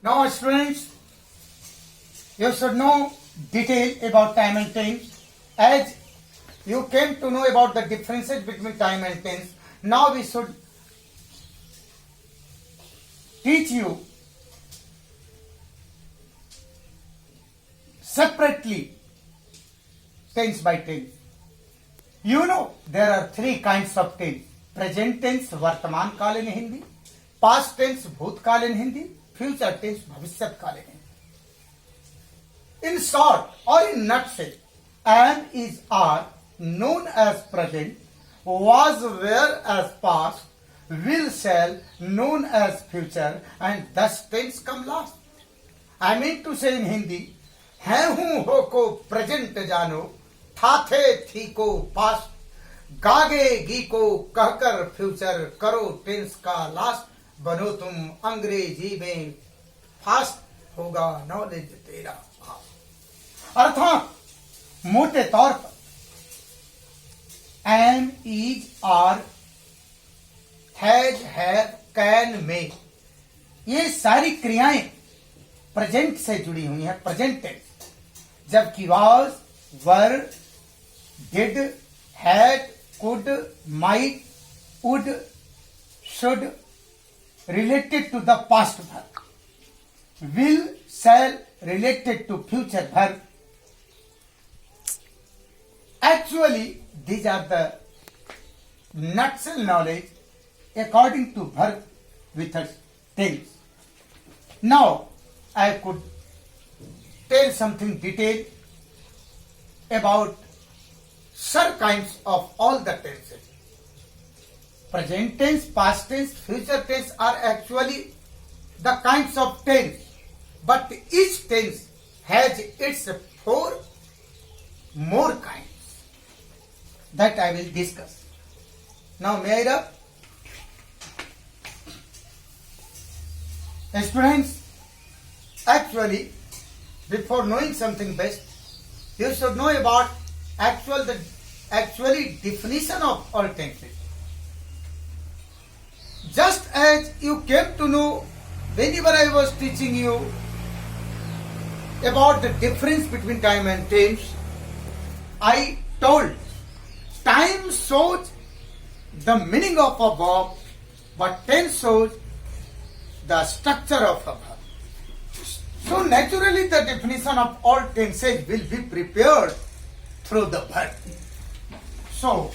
Now, students, you should know detail about time and tense. As you came to know about the differences between time and tense, now we should teach you separately tense by tense. You know there are three kinds of tense: present tense वर्तमान काल in Hindi, past tense भूतकाल in Hindi, future tense भविष्यत काल in Hindi. In short or in nutshell, am, is, are known as present, was, were as past, will, shall known as future, and thus tense come last. I mean to say in Hindi, है हूं हो को present जानो, था थे थी को past, गागे गी को कहकर फ्यूचर करो टेंस का लास्ट, बनो तुम अंग्रेजी में फास्ट होगा नॉलेज तेरा। अर्थात मोटे तौर पर am, is, are, has, have, can, may, ये सारी क्रियाएं प्रेजेंट से जुड़ी हुई हैं, प्रेजेंट टेंस। जबकि was, were, did, had, could, might, would, should related to the past verb, will, shall related to future verb. Actually, these are the nutshell knowledge according to verb with a tense. Now, I could tell something detailed about some kinds of all the tenses. Present tense, past tense, future tense are actually the kinds of tense, but each tense has its four more kinds that I will discuss. Now, may I read? Students, actually, before knowing something best, you should know about actually definition of all tenses. Just as you came to know whenever I was teaching you about the difference between time and tense, I told time shows the meaning of a verb, but tense shows the structure of a verb. So naturally the definition of all tenses will be prepared through the verb. So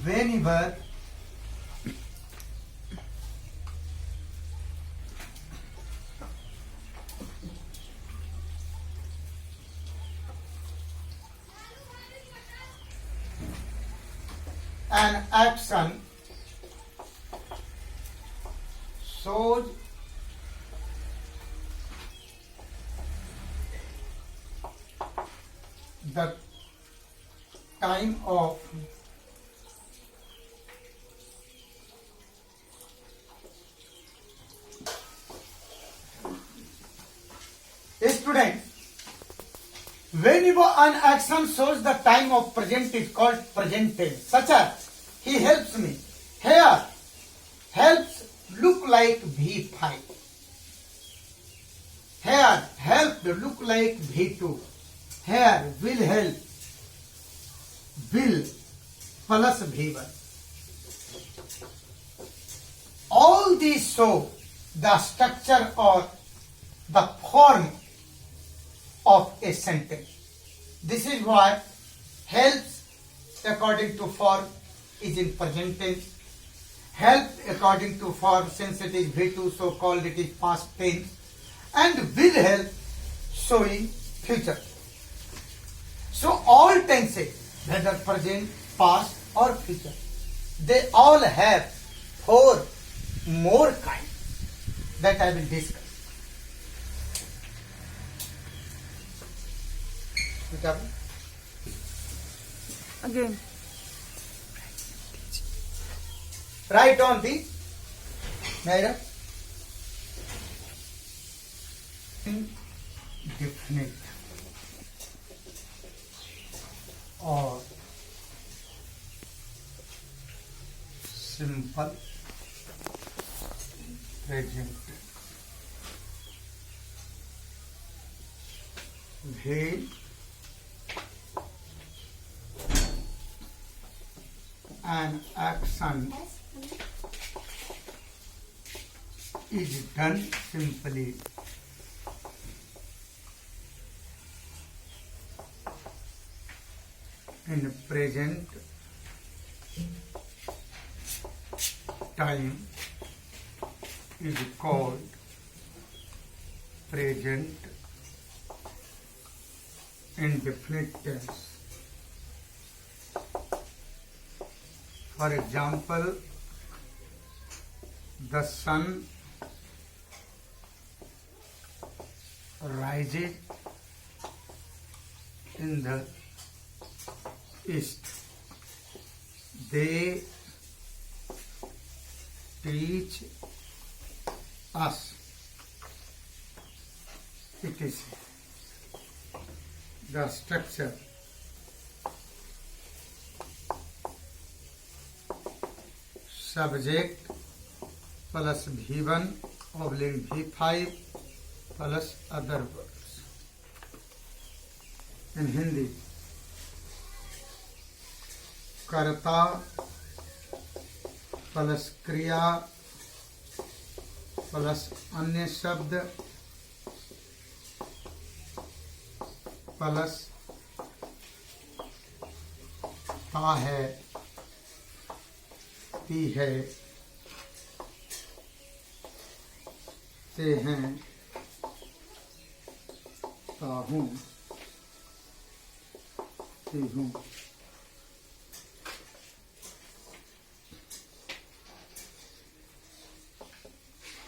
whenever an action shows the time of student, whenever an action shows the time of present is called present tense, such as he helps me. Here, helps look like V5. Here, helped look like V2. Here, will help, will plus V1. All these show the structure or the form of a sentence. This is what helps according to form is in present tense. Help according to form, since it is V2, so called it is past tense. And will help showing future. So all tenses, whether present, past or future, they all have four more kinds that I will discuss. Again. Write on the Naira. Indefinite or simple present When an action is done simply, in present time is called present indefinite tense. For example, the sun rises in the east. They teach us. It is the structure. Subject plus V1 oblique V5 plus other words. In Hindi, कर्ता plus क्रिया plus अन्य शब्द plus ता है, ती है, ते हैं, ता हूँ, ती हूँ।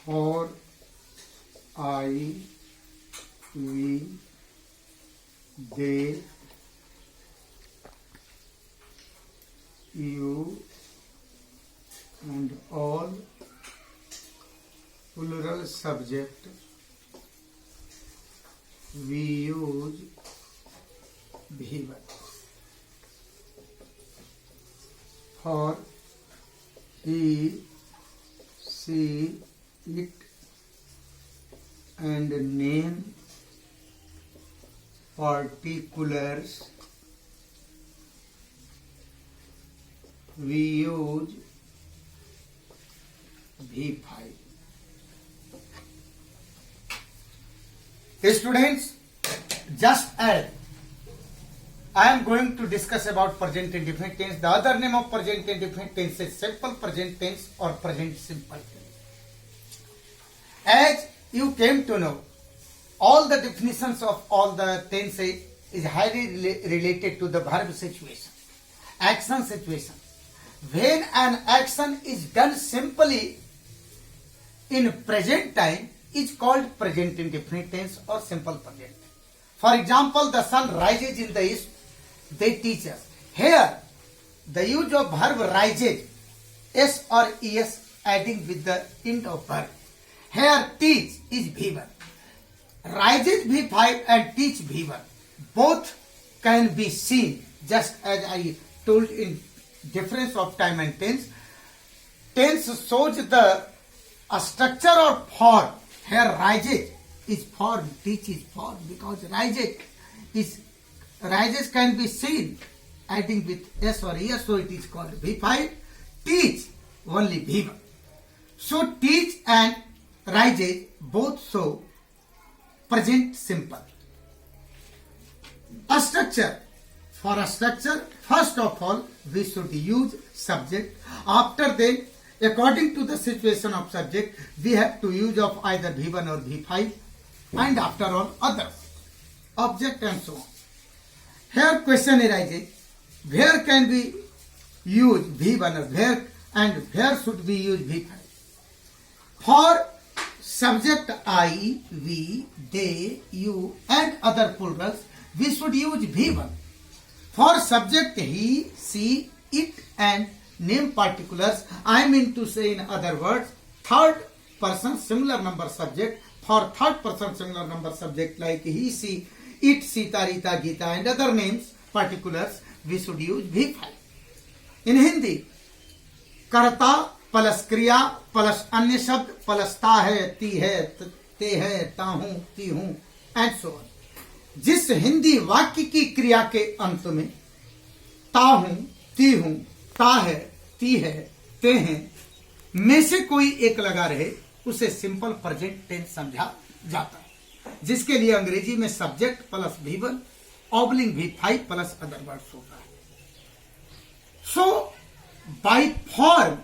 और I, we, they, you and all plural subject we use V1. For he, she, it and name particulars we use V5. Students, just as I am going to discuss about present indefinite tense, the other name of present indefinite tense is simple present tense or present simple tense. As you came to know, all the definitions of all the tenses is highly related to the verb situation, action situation. When an action is done simply in present time is called present indefinite tense or simple present. For example, the sun rises in the east, they teach us. Here, the use of verb rises, s or es adding with the end of verb. Here teach is V1. Rises V5 and teach V1. Both can be seen just as I told in difference of time and tense. Tense shows the structure or form. Here rises is form, teach is form, because rises can be seen adding with s or es, so it is called V5. Teach only V1. So teach and rises both show present simple. A structure. For a structure, first of all, we should use subject. After that, according to the situation of subject, we have to use of either V1 or V5, and after all, others, object and so on. Here question arises, where can we use V1 or where should we use V5? For subject I, we, they, you and other plurals, we should use V1. For subject he, she, it and name particulars, I mean to say in other words, third person singular number subject. For third person singular number subject like he, she, it, Sita, Rita, Gita and other names particulars, we should use V5. In Hindi, कर्ता plus क्रिया plus अन्य शब्द plus ता है, ती है, ते है, ता हूं, ती हूं एंड सो ऑन. जिस हिंदी वाक्य की क्रिया के अंत में ता हूं, ती हूं, ता है, ती है, ते हैं में से कोई एक लगा रहे उसे सिंपल प्रेजेंट टेंस समझा जाता है, जिसके लिए अंग्रेजी में subject plus V1 oblique V5 plus other words होता है। So by form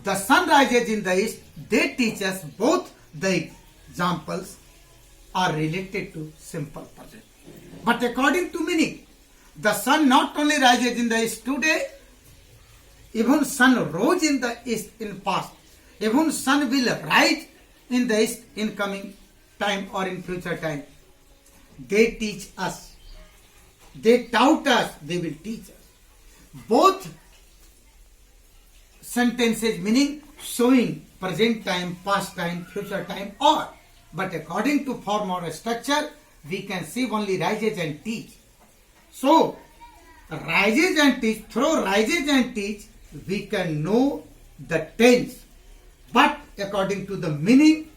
the sun rises in the east, they teach us both the examples are related to simple present. But according to meaning, the sun not only rises in the east today, even sun rose in the east in past, even sun will rise in the east in coming time or in future time. They teach us, they taught us, they will teach us. Both sentences meaning showing present time, past time, future time, or but according to form or structure we can see only rises and teach. So rises and teach, through rises and teach we can know the tense, but according to the meaning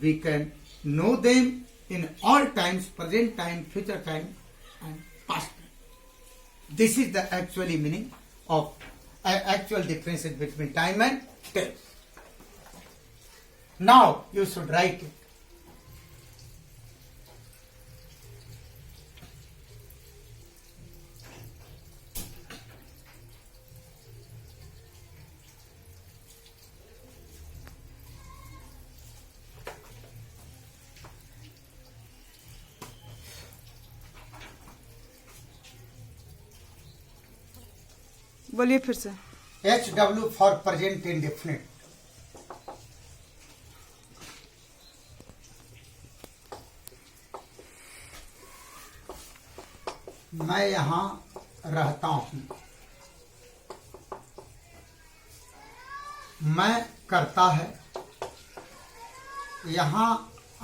we can know them in all times, present time, future time and past time. This is the actually meaning of actual differences between time and tense. Now you should write it. बोलिए फिर से। HW for present indefinite. मैं यहां रहता हूं, मैं करता है, यहां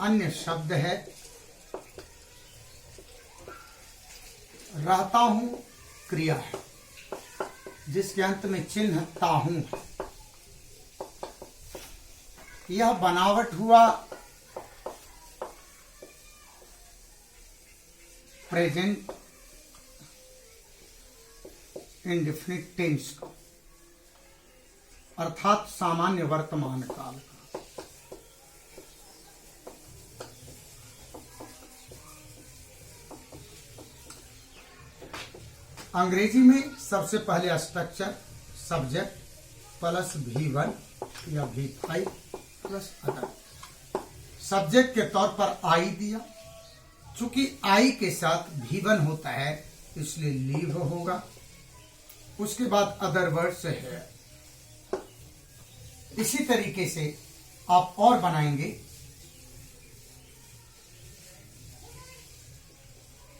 अन्य शब्द है, रहता हूं क्रिया है जिसके अंत में चिन्ह ता हूं। यह बनावट हुआ प्रेजेंट इंडेफिनिट टेंस का, अर्थात सामान्य वर्तमान काल का। अंग्रेजी में सबसे पहले स्ट्रक्चर सब्जेक्ट प्लस V1 या V5 प्लस अदर। सब्जेक्ट के तौर पर आई दिया, चूंकि आई के साथ V1 होता है इसलिए लीव होगा। उसके बाद अदर वर्ड से है। इसी तरीके से आप और बनाएंगे।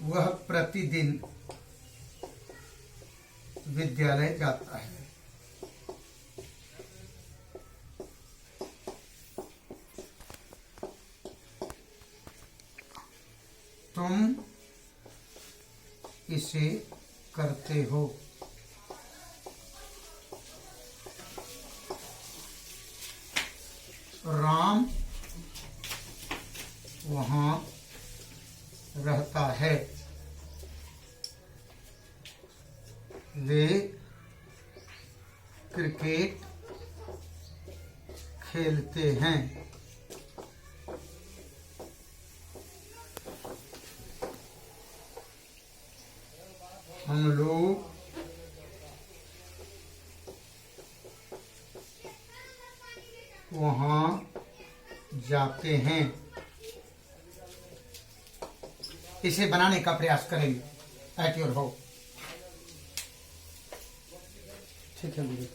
वह प्रतिदिन विद्यालय जाता है। तुम इसे करते हो। राम वहां रहता है। वे क्रिकेट खेलते हैं। हम लोग वहां जाते हैं। इसे बनाने का प्रयास करेंगे एट योर होम। ठीक है गुरु।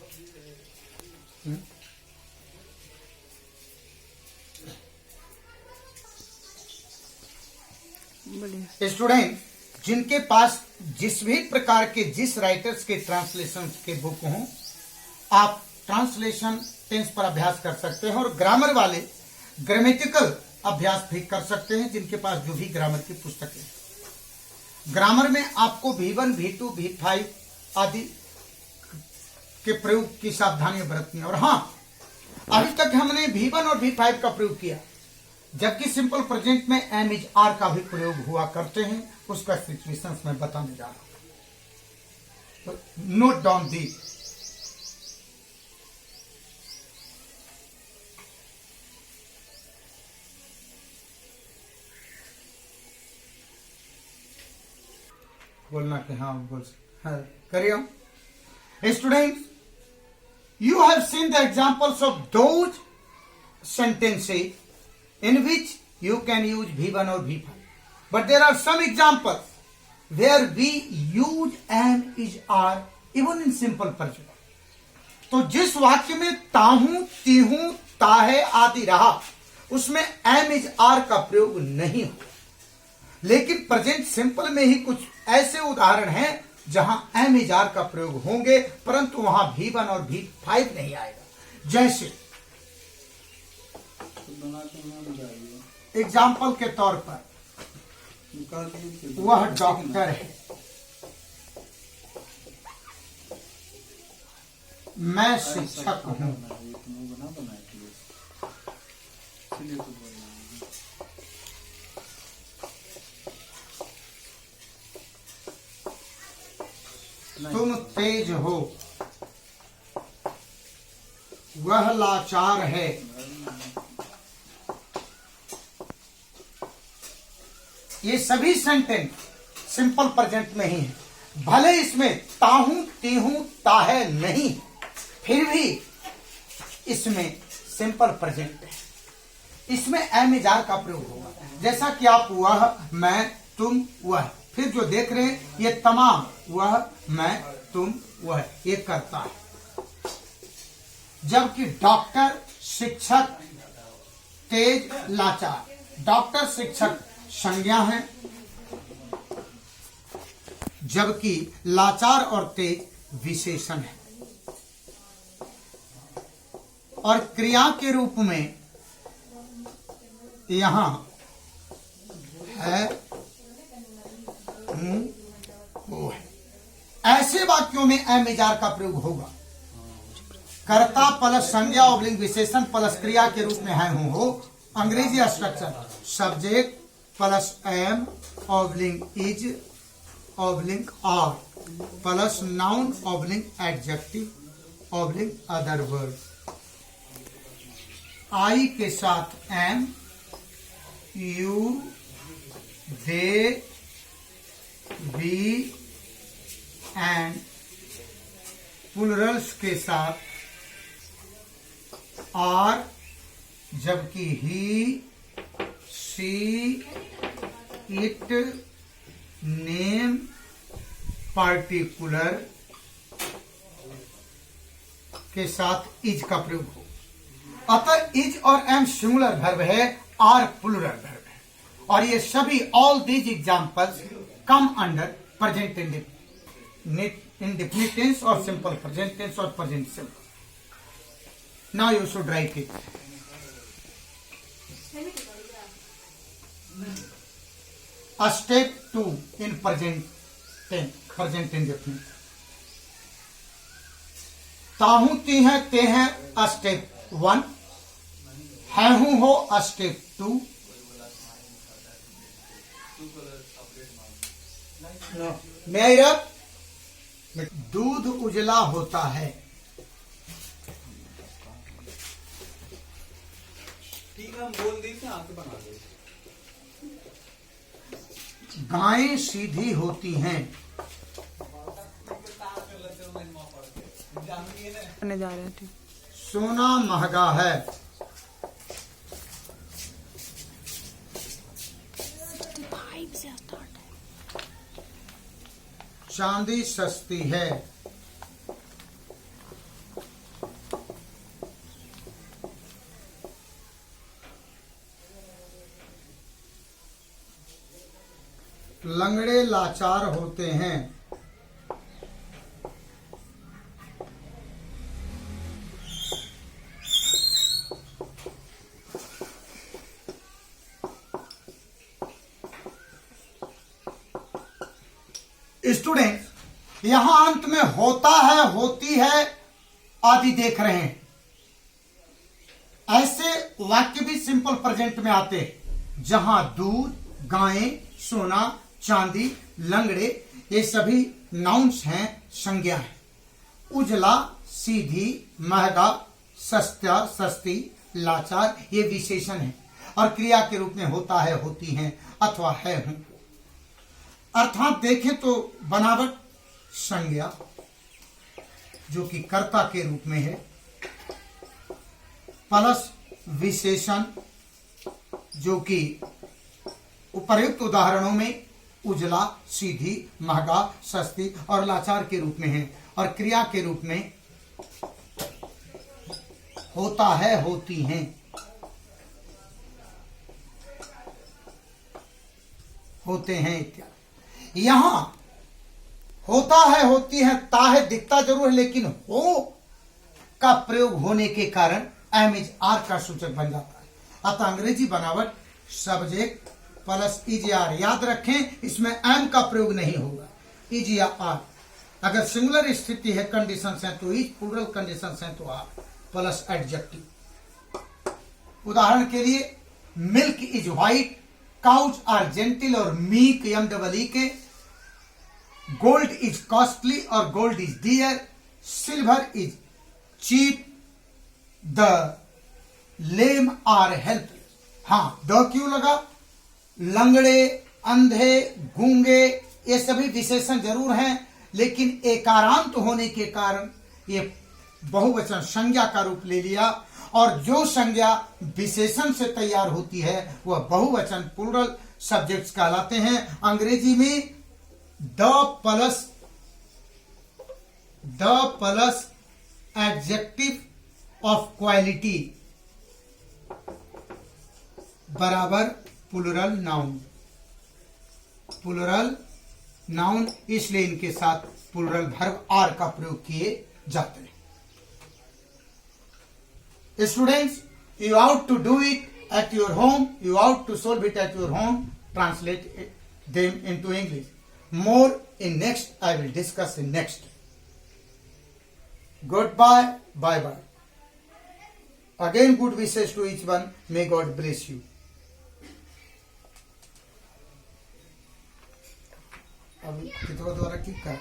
बोलिए। स्टूडेंट जिनके पास जिस भी प्रकार के जिस राइटर्स के ट्रांसलेशन के बुक हों, आप ट्रांसलेशन टेंस पर अभ्यास कर सकते हैं, और ग्रामर वाले ग्रामेटिकल अभ्यास भी कर सकते हैं जिनके पास जो भी ग्रामर की पुस्तकें हैं। ग्रामर में आपको V1, V2, V5 आदि के प्रयोग की सावधानियां बरतनी है। और हाँ, अभी तक हमने V1 और V5 का प्रयोग किया, जबकि सिंपल प्रेजेंट में एम इज आर का भी प्रयोग हुआ करते हैं, उसका सिचुएशन मैं बताने जा रहा हूं। Note down the. बोलना कि हाँ बोल करिए। Student, you have seen the examples of those sentences in which you can use V1 or V5. But there are some examples where we use am is are even in simple present. तो जिस वाक्य में ताहू, तीहू, ताहे आदि रहा उसमें M is are का प्रयोग नहीं हो, लेकिन प्रेजेंट सिंपल में ही कुछ ऐसे उदाहरण हैं जहां एम इज आर का प्रयोग होंगे, परंतु वहां V1 और V5 नहीं आएगा। जैसे एग्जाम्पल के तौर पर वह डॉक्टर है, मैं शिक्षक हूं। तुम तेज हो, वह लाचार है। ये सभी सेंटेंस सिंपल प्रेजेंट में ही है, भले इसमें ताहू, तीहू, ताहे नहीं, फिर भी इसमें सिंपल प्रेजेंट है, इसमें एम इज आर का प्रयोग होगा। जैसा कि आप वह, मैं, तुम, वह, फिर जो देख रहे हैं ये तमाम वह, मैं, तुम, वह, ये करता है। जबकि डॉक्टर, शिक्षक, तेज, लाचार, डॉक्टर शिक्षक संज्ञा है, जबकि लाचार और तेज विशेषण है। और क्रिया के रूप में यहां है, वो है। ऐसे वाक्यों में एम इज आर का प्रयोग होगा। कर्ता प्लस संज्ञा ऑब्लिंग विशेषण प्लस क्रिया के रूप में है, हो। अंग्रेजी structure subject plus am oblique is oblique are plus noun oblique adjective oblique other word. I के साथ am, you, they, we and plurals के साथ आर, जबकि he, she, it, name, particular के साथ इज का प्रयोग हो। अतः इज और एम सिंगुलर वर्ब है, आर प्लूरल वर्ब है, और ये सभी all these examples come under present indefinite tense और सिंपल प्रेजेंट टेंस और present simple. Now you should write it. Step 2 in present tense, present indefinite. ताहू, ती हैं, ते हैं, स्टेप 1। है हूं, हो, स्टेप 2। मेरा दूध उजला होता है, ठीक है, हम बोल दी थे, आके बना दे। गायें सीधी होती हैं, करने जा रहे हैं। ठीक, सोना महंगा है, चांदी सस्ती है, लंगड़े लाचार होते हैं, स्टूडेंट यहां अंत में होता है, होती है आदि देख रहे हैं। ऐसे वाक्य भी सिंपल प्रेजेंट में आते हैं जहां दूध, गायें, सोना, चांदी, लंगड़े ये सभी नाउन्स हैं, संज्ञा है। उजला, सीधी, महंगा, सस्ता, सस्ती, लाचार ये विशेषण है और क्रिया के रूप में होता है, होती हैं अथवा है, हूं। अर्थात देखें तो बनावट संज्ञा जो कि कर्ता के रूप में है, प्लस विशेषण जो कि उपर्युक्त उदाहरणों में उजला, सीधी, महंगा, सस्ती और लाचार के रूप में है, और क्रिया के रूप में होता है, होती हैं। होते हैं इत्यादि। यहां होता है, होती है, ता है दिखता जरूर है, लेकिन हो का प्रयोग होने के कारण एम इज आर का सूचक बन जाता है। अतः अंग्रेजी बनावट सब्जेक्ट प्लस इज आर, याद रखें इसमें एम का प्रयोग नहीं होगा, इज या आर। अगर सिंगुलर स्थिति है, कंडीशन है तो इज, प्लूरल कंडीशन है तो आर प्लस एडजेक्टिव। उदाहरण के लिए milk is white, cows are gentle और meek M double E K, gold is costly और gold is dear, silver is cheap, the lame are helpless. हां, द क्यों लगा? लंगड़े, अंधे, गूंगे ये सभी विशेषण जरूर हैं, लेकिन एकारांत होने के कारण ये बहुवचन संज्ञा का रूप ले लिया, और जो संज्ञा विशेषण से तैयार होती है वह बहुवचन प्लूरल सब्जेक्ट्स कहलाते हैं। अंग्रेजी में the plus adjective of quality बराबर प्लूरल नाउन। प्लूरल नाउन इसलिए इनके साथ प्लूरल वर्ब आर का प्रयोग किए जाते हैं। Students, you have to do it at your home. You have to solve it at your home. Translate them into English. More in next. I will discuss in next. Goodbye. Bye bye. Again, good wishes to each one. May God bless you. अब कितवा द्वारा click कर